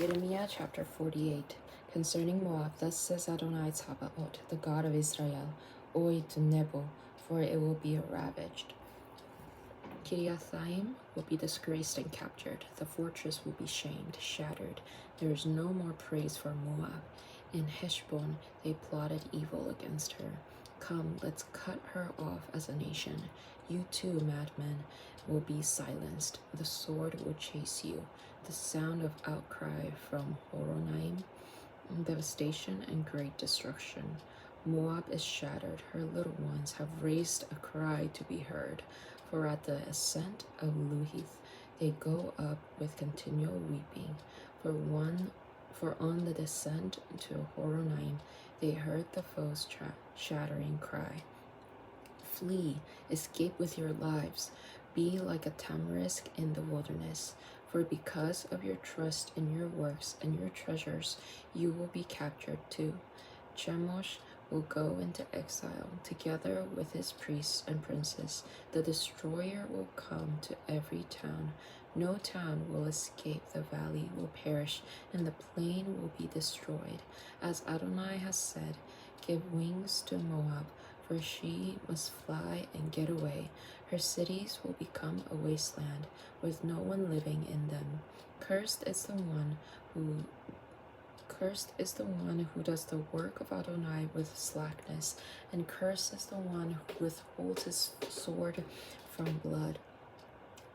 Jeremiah chapter 48. Concerning Moab, thus says Adonai Tsabaoth, the God of Israel, Oi to Nebo, for it will be ravaged. Kiriathaim will be disgraced and captured. The fortress will be shamed, shattered. There is no more praise for Moab. In Heshbon they plotted evil against her. Come, let's cut her off as a nation. You too, madmen, will be silenced. The sword will chase you. The sound of outcry from Horonaim, devastation and great destruction. Moab is shattered. Her little ones have raised a cry to be heard. For at the ascent of Luhith they go up with continual weeping. For on the descent to Horonaim they heard the foe's shattering cry. Flee, escape with your lives. Be like a tamarisk in the wilderness. For because of your trust in your works and your treasures, you will be captured too. Chemosh will go into exile, together with his priests and princes. The destroyer will come to every town. No town will escape, the valley will perish, and the plain will be destroyed. As Adonai has said, give wings to Moab, for she must fly and get away. Her cities will become a wasteland, with no one living in them. Cursed is the one who does the work of Adonai with slackness, and cursed is the one who withholds his sword from blood.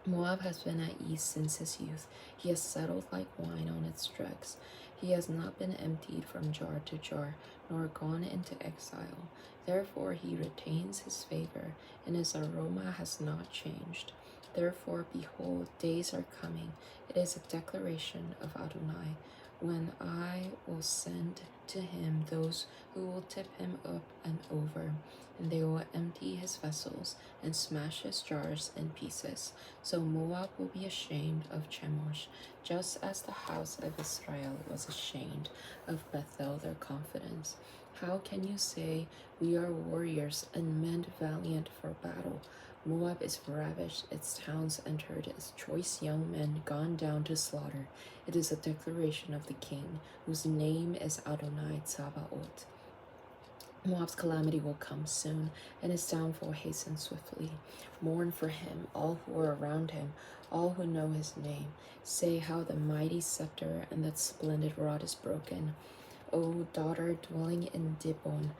Moab has been at ease since his youth. He has settled like wine on its dregs. He has not been emptied from jar to jar, nor gone into exile. Therefore he retains his favor, and his aroma has not changed. Therefore, behold, days are coming. It is a declaration of Adonai, when I will send to him those who will tip him up and over, and they will empty his vessels and smash his jars in pieces. So Moab will be ashamed of Chemosh, just as the house of Israel was ashamed of Bethel, their confidence. How can you say, we are warriors and men valiant for battle? Moab is ravished, its towns entered, its choice young men gone down to slaughter. It is a declaration of the king, whose name is Adonai Tsabaoth. Moab's calamity will come soon, and his downfall hasten swiftly. Mourn for him, all who are around him, all who know his name. Say how the mighty scepter and that splendid rod is broken. O daughter dwelling in Dibon,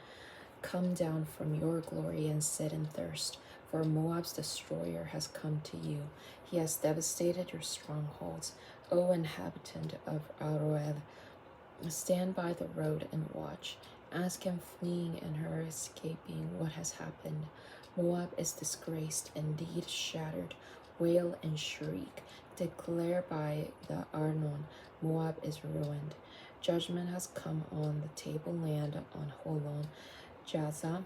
come down from your glory and sit in thirst, for Moab's destroyer has come to you. He has devastated your strongholds. O inhabitant of Aroel, stand by the road and watch. Ask him fleeing and her escaping what has happened. Moab is disgraced, indeed shattered. Wail and shriek. Declare by the Arnon, Moab is ruined. Judgment has come on the tableland, on Holon, Jaza,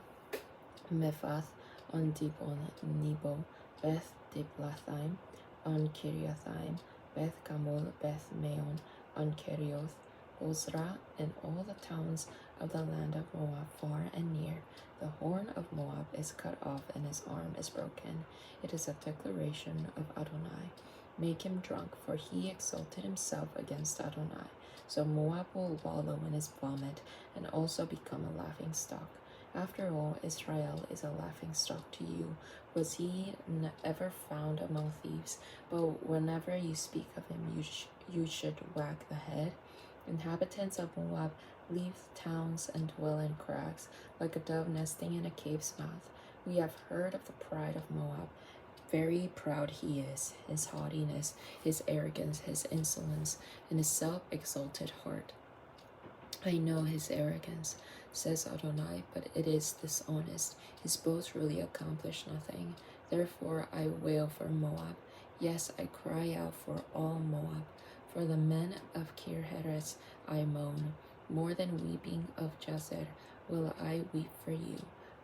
Mephath, on Dibon, Nebo, Beth Diblathaim, on Kiriathaim, Beth Gamul, Beth Maon, on Kerioth, Bozrah, and all the towns of the land of Moab, far and near. The horn of Moab is cut off, and his arm is broken. It is a declaration of Adonai. Make him drunk, for he exalted himself against Adonai. So Moab will wallow in his vomit, and also become a laughing stock. After all, Israel is a laughing stock to you. Was he ever found among thieves? But whenever you speak of him, you should wag the head. Inhabitants of Moab, leave towns and dwell in crags, like a dove nesting in a cave's mouth. We have heard of the pride of Moab. Very proud he is, his haughtiness, his arrogance, his insolence, and his self-exalted heart. I know his arrogance, says Adonai, but it is dishonest. His boasts really accomplish nothing. Therefore I wail for Moab. Yes, I cry out for all Moab. For the men of Kir-Heres I moan. More than weeping of Jazer will I weep for you.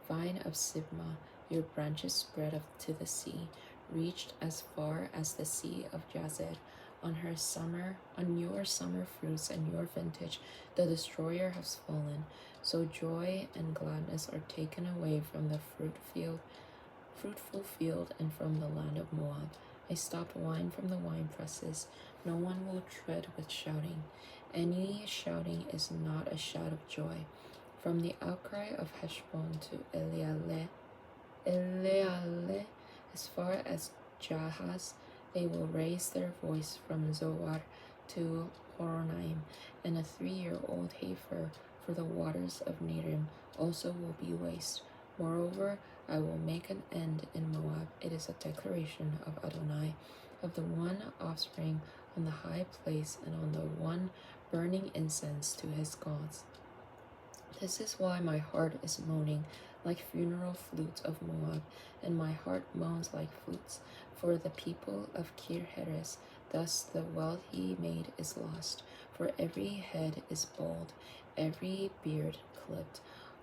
Vine of Sibmah, your branches spread up to the sea, reached as far as the sea of Jazer. On your summer fruits and your vintage, the destroyer has fallen. So joy and gladness are taken away from the fruitful field and from the land of Moab. I stopped wine from the wine presses. No one will tread with shouting. Any shouting is not a shout of joy. From the outcry of Heshbon to Elealeh, as far as Jahaz, they will raise their voice from Zoar to Horonaim, and a 3-year-old heifer for the waters of Nerim also will be waste. Moreover, I will make an end in Moab. It is a declaration of Adonai, of the one offspring on the high place and on the one burning incense to his gods. This is why my heart is moaning like funeral flutes of Moab, and my heart moans like flutes for the people of Kir-Heres. Thus the wealth he made is lost, for every head is bald, every beard clipped.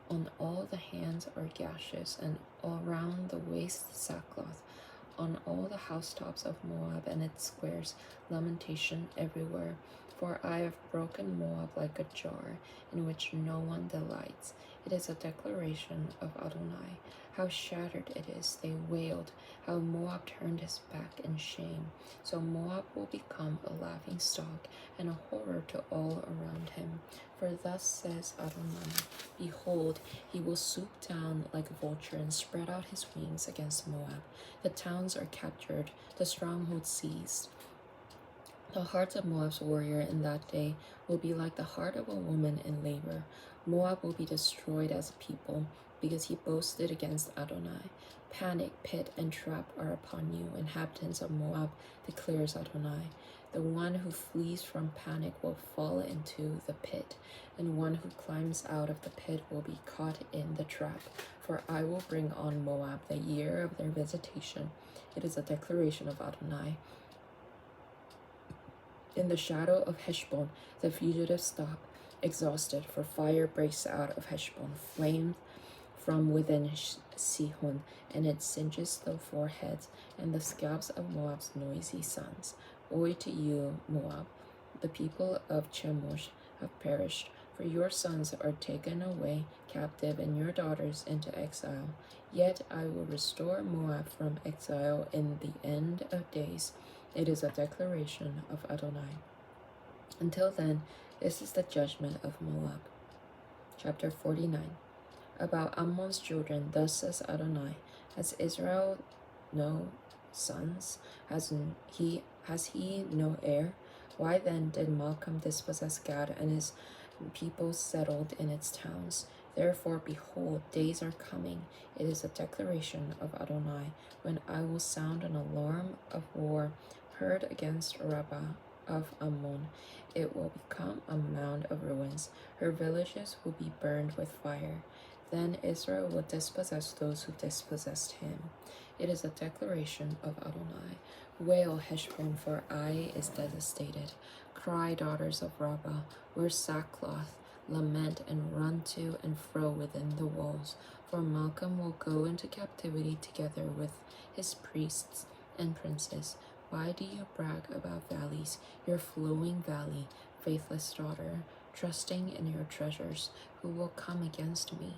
On all the hands are gashes, and all round the waist sackcloth. On all the housetops of Moab and its squares, lamentation everywhere. For I have broken Moab like a jar, in which no one delights. It is a declaration of Adonai. How shattered it is, they wailed. How Moab turned his back in shame. So Moab will become a laughing stock and a horror to all around him. For thus says Adonai, behold, he will swoop down like a vulture and spread out his wings against Moab. The towns are captured, the strongholds seized. The heart of Moab's warrior in that day will be like the heart of a woman in labor. Moab will be destroyed as a people, because he boasted against Adonai. Panic, pit, and trap are upon you, inhabitants of Moab, declares Adonai. The one who flees from panic will fall into the pit, and one who climbs out of the pit will be caught in the trap. For I will bring on Moab the year of their visitation. It is a declaration of Adonai. In the shadow of Heshbon, the fugitives stop, exhausted, for fire breaks out of Heshbon, flame from within Sihon, and it singes the foreheads and the scalps of Moab's noisy sons. Woe to you, Moab! The people of Chemosh have perished, for your sons are taken away captive and your daughters into exile. Yet I will restore Moab from exile in the end of days. It is a declaration of Adonai. Until then, this is the judgment of Moab. Chapter 49. About Ammon's children, thus says Adonai, has Israel no sons? Has he no heir? Why then did Malcolm dispossess Gad, and his people settled in its towns? Therefore, behold, days are coming. It is a declaration of Adonai, when I will sound an alarm of war heard against Rabbah of Ammon. It will become a mound of ruins. Her villages will be burned with fire. Then Israel will dispossess those who dispossessed him. It is a declaration of Adonai. Wail, Heshbon, for Ai is devastated. Cry, daughters of Rabbah, wear sackcloth, lament and run to and fro within the walls. For Malcolm will go into captivity together with his priests and princes. Why do you brag about valleys, your flowing valley, faithless daughter, trusting in your treasures, who will come against me?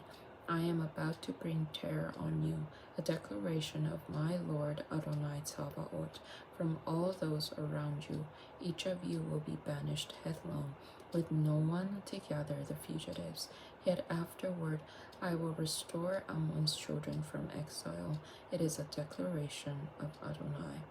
I am about to bring terror on you, a declaration of my Lord Adonai Tsabaoth. From all those around you, each of you will be banished headlong, with no one to gather the fugitives. Yet afterward I will restore Ammon's children from exile. It is a declaration of Adonai.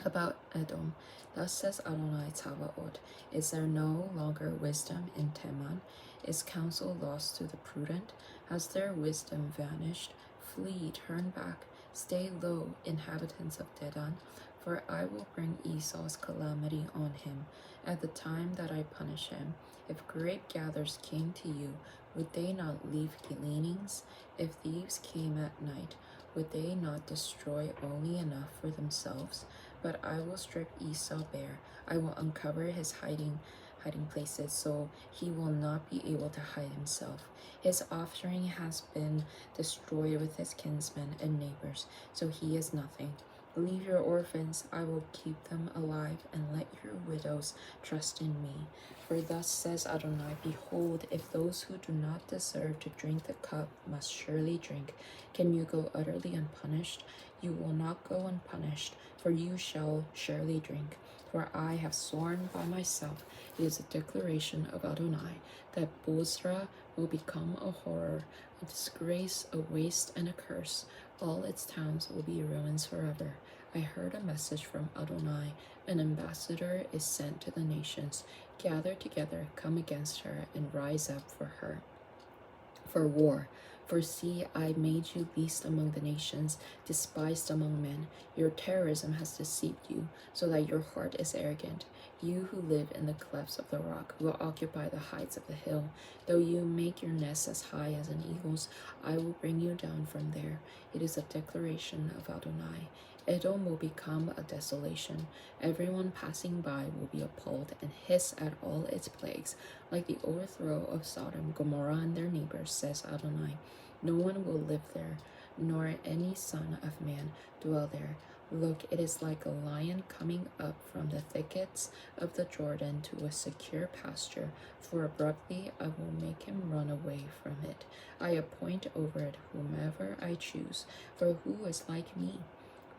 About Edom, thus says Adonai Tsabaoth, is there no longer wisdom in Teman? Is counsel lost to the prudent? Has their wisdom vanished? Flee, turn back, stay low, inhabitants of Dedan, for I will bring Esau's calamity on him at the time that I punish him. If grape gatherers came to you, would they not leave gleanings? If thieves came at night, would they not destroy only enough for themselves? But I will strip Esau bare. I will uncover his hiding places, so he will not be able to hide himself. His offspring has been destroyed with his kinsmen and neighbors, so he is nothing. Leave your orphans, I will keep them alive, and let your widows trust in me. For thus says Adonai, behold, if those who do not deserve to drink the cup must surely drink, can you go utterly unpunished? You will not go unpunished, for you shall surely drink. For I have sworn by myself, it is a declaration of Adonai, that Bozrah will become a horror, a disgrace, a waste, and a curse. All its towns will be ruins forever. I heard a message from Adonai. An ambassador is sent to the nations. Gather together, come against her, and rise up for her. For war. For see, I made you least among the nations, despised among men. Your terrorism has deceived you, so that your heart is arrogant. You who live in the clefts of the rock will occupy the heights of the hill. Though you make your nest as high as an eagle's, I will bring you down from there. It is a declaration of Adonai. Edom will become a desolation. Everyone passing by will be appalled and hiss at all its plagues, like the overthrow of Sodom, Gomorrah, and their neighbors, says Adonai. No one will live there, nor any son of man dwell there. Look, it is like a lion coming up from the thickets of the Jordan to a secure pasture, for abruptly I will make him run away from it. I appoint over it whomever I choose, for who is like me?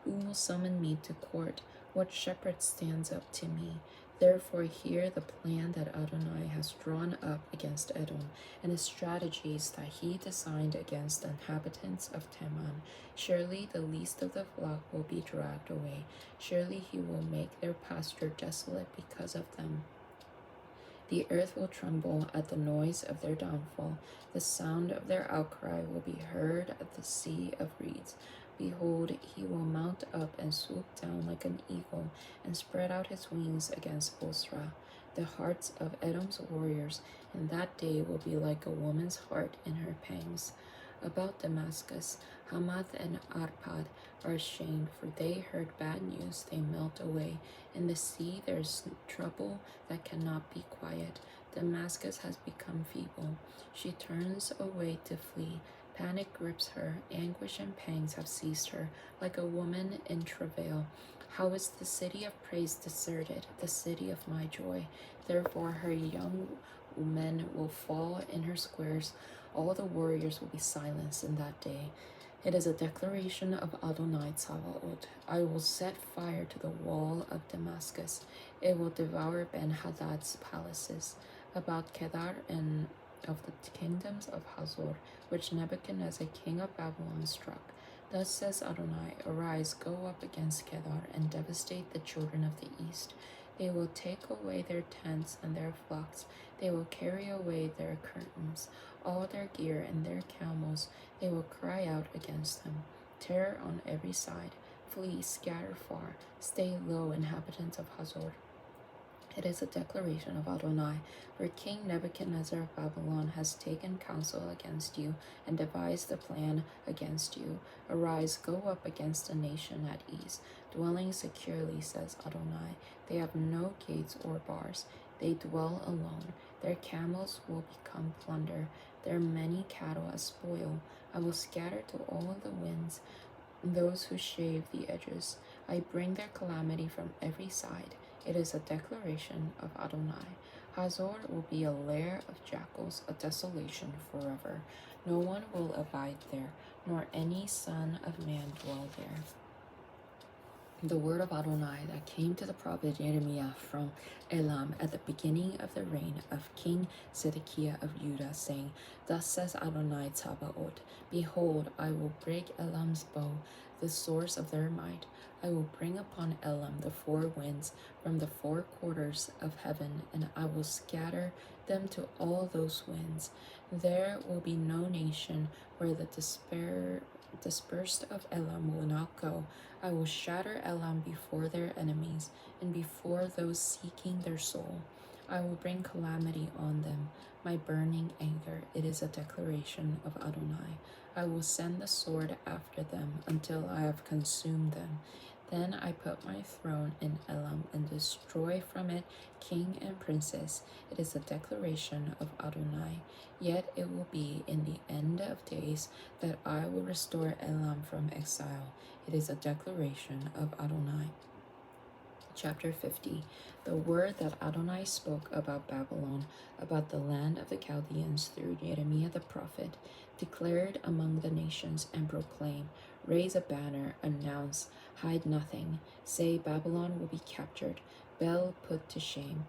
Who will summon me to court? What shepherd stands up to me? Therefore hear the plan that Adonai has drawn up against Edom, and the strategies that he designed against the inhabitants of Teman. Surely the least of the flock will be dragged away. Surely he will make their pasture desolate because of them. The earth will tremble at the noise of their downfall. The sound of their outcry will be heard at the sea of reeds. Behold, he will mount up and swoop down like an eagle, and spread out his wings against Bozrah. The hearts of Edom's warriors in that day will be like a woman's heart in her pangs. About Damascus, Hamath and Arpad are ashamed, for they heard bad news, they melt away. In the sea there is trouble that cannot be quiet. Damascus has become feeble. She turns away to flee. Panic grips her, anguish and pangs have seized her, like a woman in travail. How is the city of praise deserted, the city of my joy? Therefore her young men will fall in her squares. All the warriors will be silenced in that day. It is a declaration of Adonai Tsavaot. I will set fire to the wall of Damascus. It will devour Ben-Hadad's palaces. About Kedar and of the kingdoms of Hazor, which Nebuchadnezzar king of Babylon struck. Thus says Adonai, arise, go up against Kedar, and devastate the children of the east. They will take away their tents and their flocks. They will carry away their curtains, all their gear and their camels. They will cry out against them. Terror on every side. Flee, scatter far. Stay low, inhabitants of Hazor. It is a declaration of Adonai, for King Nebuchadnezzar of Babylon has taken counsel against you and devised a plan against you. Arise, go up against a nation at ease, dwelling securely, says Adonai. They have no gates or bars. They dwell alone. Their camels will become plunder, their many cattle as spoil. I will scatter to all the winds those who shave the edges. I bring their calamity from every side. It is a declaration of Adonai. Hazor will be a lair of jackals, a desolation forever. No one will abide there, nor any son of man dwell there. The word of Adonai that came to the prophet Jeremiah from Elam at the beginning of the reign of King Zedekiah of Judah, saying, Thus says Adonai Tsabaoth, Behold, I will break Elam's bow, the source of their might. I will bring upon Elam the four winds from the four quarters of heaven, and I will scatter them to all those winds. There will be no nation where the dispersed of Elam will not go. I will shatter Elam before their enemies, and before those seeking their soul. I will bring calamity on them, my burning anger. It is a declaration of Adonai. I will send the sword after them until I have consumed them. Then I put my throne in Elam and destroy from it king and princess. It is a declaration of Adonai. Yet it will be in the end of days that I will restore Elam from exile. It is a declaration of Adonai. Chapter 50. The word that Adonai spoke about Babylon, about the land of the Chaldeans through Jeremiah the prophet, declared among the nations and proclaim, raise a banner, announce, hide nothing, say Babylon will be captured, Bel put to shame,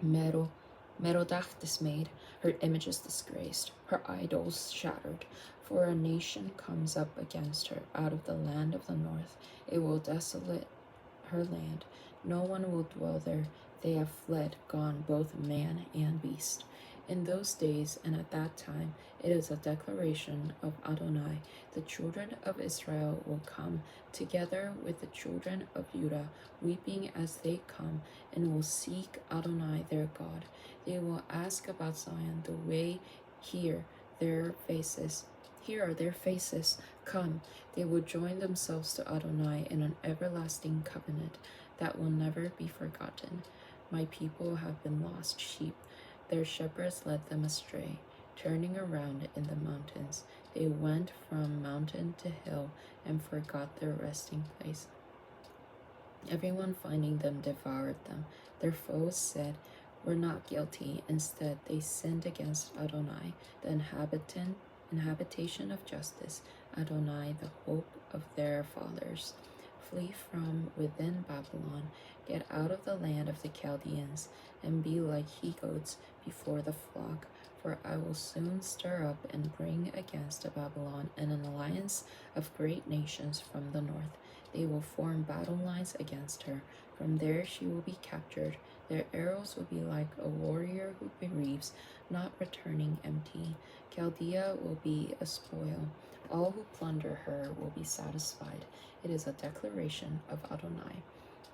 Merodach dismayed, her images disgraced, her idols shattered. For a nation comes up against her out of the land of the north. It will desolate her land. No one will dwell there. They have fled, gone, both man and beast. In those days and at that time, it is a declaration of Adonai. The children of Israel will come together with the children of Judah, weeping as they come, and will seek Adonai their God. They will ask about Zion the way. Here are their faces. Come, they will join themselves to Adonai in an everlasting covenant that will never be forgotten. My people have been lost sheep. Their shepherds led them astray, turning around in the mountains. They went from mountain to hill and forgot their resting place. Everyone finding them devoured them. Their foes said, we're not guilty. Instead, they sinned against Adonai, the habitation of justice, Adonai, the hope of their fathers. Flee from within Babylon, get out of the land of the Chaldeans, and be like he-goats before the flock. For I will soon stir up and bring against Babylon an alliance of great nations from the north. They will form battle lines against her. From there she will be captured. Their arrows will be like a warrior who bereaves, not returning empty. Chaldea will be a spoil. All who plunder her will be satisfied. It is a declaration of Adonai.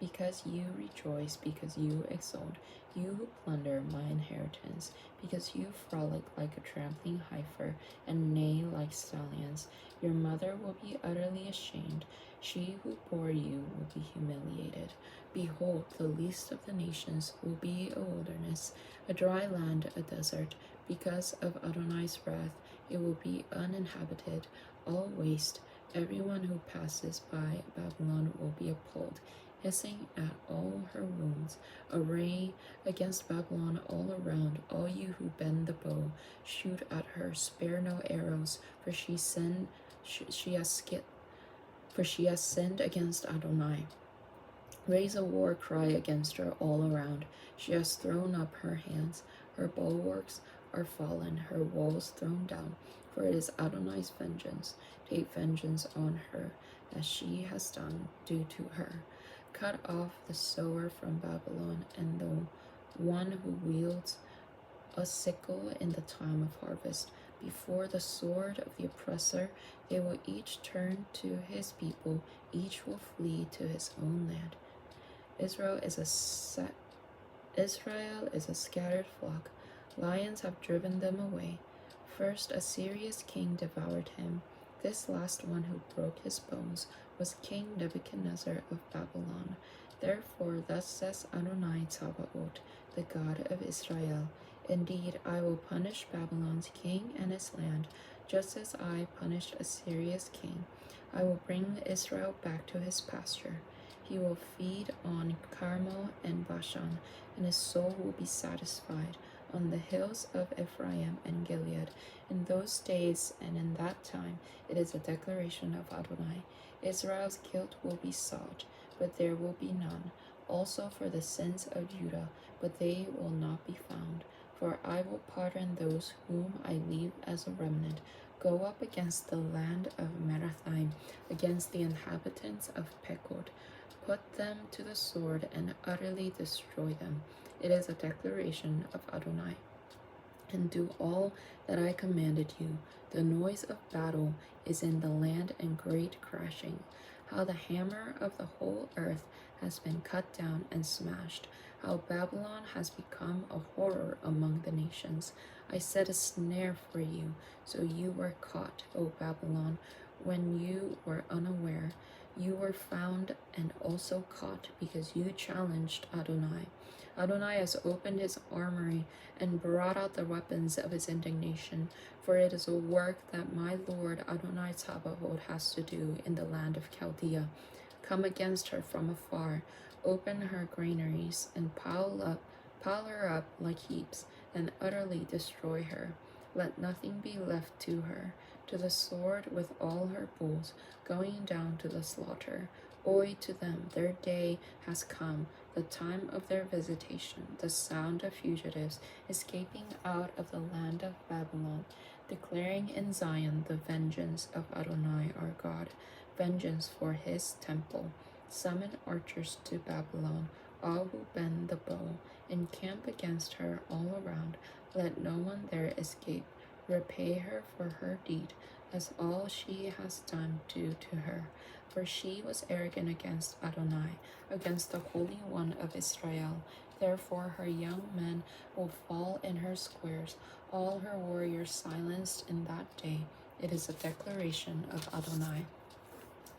Because you rejoice, because you exult, you who plunder my inheritance, because you frolic like a trampling heifer and neigh like stallions, your mother will be utterly ashamed. She who bore you will be humiliated. Behold, the least of the nations will be a wilderness, a dry land, a desert. Because of Adonai's wrath, it will be uninhabited, all waste. Everyone who passes by Babylon will be appalled, hissing at all her wounds. Array against Babylon all around, all you who bend the bow, shoot at her, spare no arrows, for she has sinned against Adonai. Raise a war cry against her all around. She has thrown up her hands. Her bulwarks are fallen, her walls thrown down. For it is Adonai's vengeance. Take vengeance on her, as she has done. Do to her. Cut off the sower from Babylon, and the one who wields a sickle in the time of harvest. Before the sword of the oppressor, they will each turn to his people. Each will flee to his own land. Israel is a scattered flock. Lions have driven them away. First, Assyria's king devoured him. This last one who broke his bones was King Nebuchadnezzar of Babylon. Therefore, thus says Adonai Tzavaot, the God of Israel, indeed, I will punish Babylon's king and his land, just as I punished Assyria's king. I will bring Israel back to his pasture. He will feed on Carmel and Bashan, and his soul will be satisfied on the hills of Ephraim and Gilead. In those days and in that time, it is a declaration of Adonai. Israel's guilt will be sought, but there will be none. Also for the sins of Judah, but they will not be found. For I will pardon those whom I leave as a remnant. Go up against the land of Merathaim, against the inhabitants of Pekod. Put them to the sword and utterly destroy them. It is a declaration of Adonai. And do all that I commanded you. The noise of battle is in the land and great crashing. How the hammer of the whole earth has been cut down and smashed. How Babylon has become a horror among the nations. I set a snare for you, so you were caught, O Babylon, when you were unaware. You were found and also caught because you challenged Adonai. Adonai has opened his armory and brought out the weapons of his indignation, for it is a work that my Lord Adonai Tzavaot has to do in the land of Chaldea. Come against her from afar, Open her granaries and pile her up like heaps, and utterly destroy her. Let nothing be left to her. To the sword with all her bulls, going down to the slaughter. Oi to them, their day has come, the time of their visitation, the sound of fugitives escaping out of the land of Babylon, declaring in Zion the vengeance of Adonai our God, vengeance for his temple. Summon archers to Babylon, all who bend the bow, encamp against her all around. Let no one there escape. Repay her for her deed, as all she has done do to her. For she was arrogant against Adonai, against the Holy One of Israel. Therefore her young men will fall in her squares, all her warriors silenced in that day. It is a declaration of Adonai.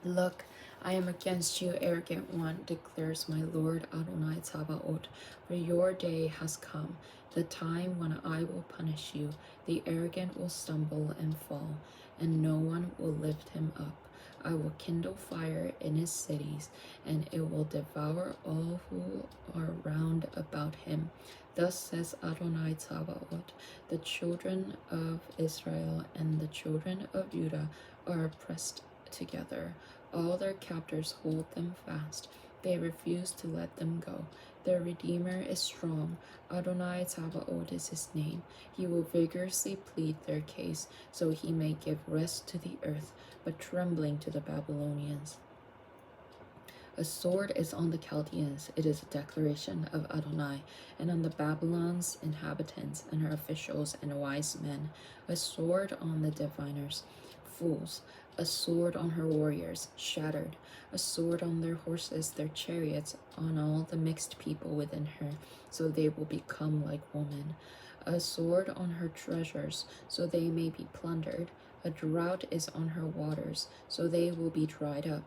Look, I am against you, arrogant one, declares my Lord Adonai Tsabaoth, for your day has come, the time when I will punish you. The arrogant will stumble and fall, and no one will lift him up. I will kindle fire in his cities, and it will devour all who are round about him. Thus says Adonai Tsabaoth, the children of Israel and the children of Judah are pressed together. All their captors hold them fast. They refuse to let them go. Their Redeemer is strong. Adonai Tsabaoth is his name. He will vigorously plead their case, so he may give rest to the earth, but trembling to the Babylonians. A sword is on the Chaldeans, it is a declaration of Adonai, and on the Babylon's inhabitants and her officials and wise men. A sword on the diviners, fools. A sword on her warriors, shattered. A sword on their horses, their chariots, on all the mixed people within her, so they will become like women. A sword on her treasures, so they may be plundered. A drought is on her waters, so they will be dried up.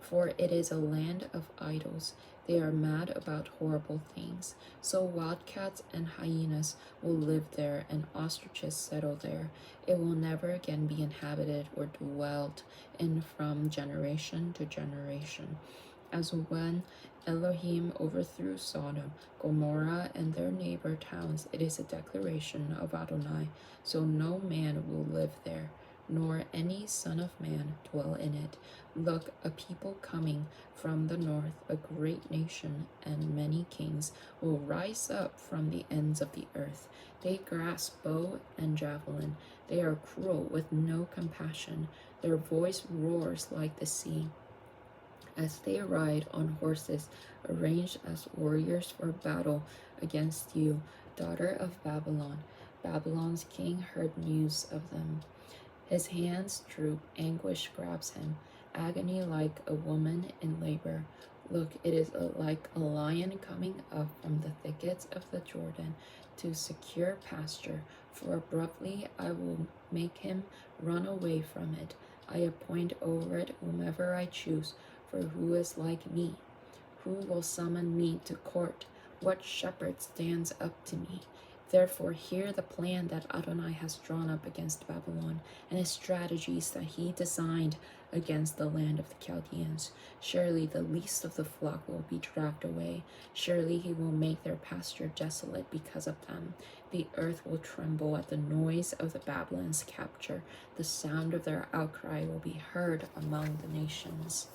For it is a land of idols. They are mad about horrible things. So wildcats and hyenas will live there, and ostriches settle there. It will never again be inhabited or dwelt in from generation to generation. As when Elohim overthrew Sodom, Gomorrah, and their neighbor towns, it is a declaration of Adonai. So no man will live there, nor any son of man dwell in it. Look, a people coming from the north, a great nation, and many kings will rise up from the ends of the earth. They grasp bow and javelin. They are cruel with no compassion. Their voice roars like the sea. As they ride on horses, arranged as warriors for battle against you, daughter of Babylon. Babylon's king heard news of them. His hands droop, anguish grabs him, agony like a woman in labor. Look, it is like a lion coming up from the thickets of the Jordan to secure pasture, for abruptly I will make him run away from it. I appoint over it whomever I choose, for who is like me? Who will summon me to court? What shepherd stands up to me? Therefore, hear the plan that Adonai has drawn up against Babylon, and his strategies that he designed against the land of the Chaldeans. Surely the least of the flock will be dragged away. Surely he will make their pasture desolate because of them. The earth will tremble at the noise of the Babylon's capture. The sound of their outcry will be heard among the nations.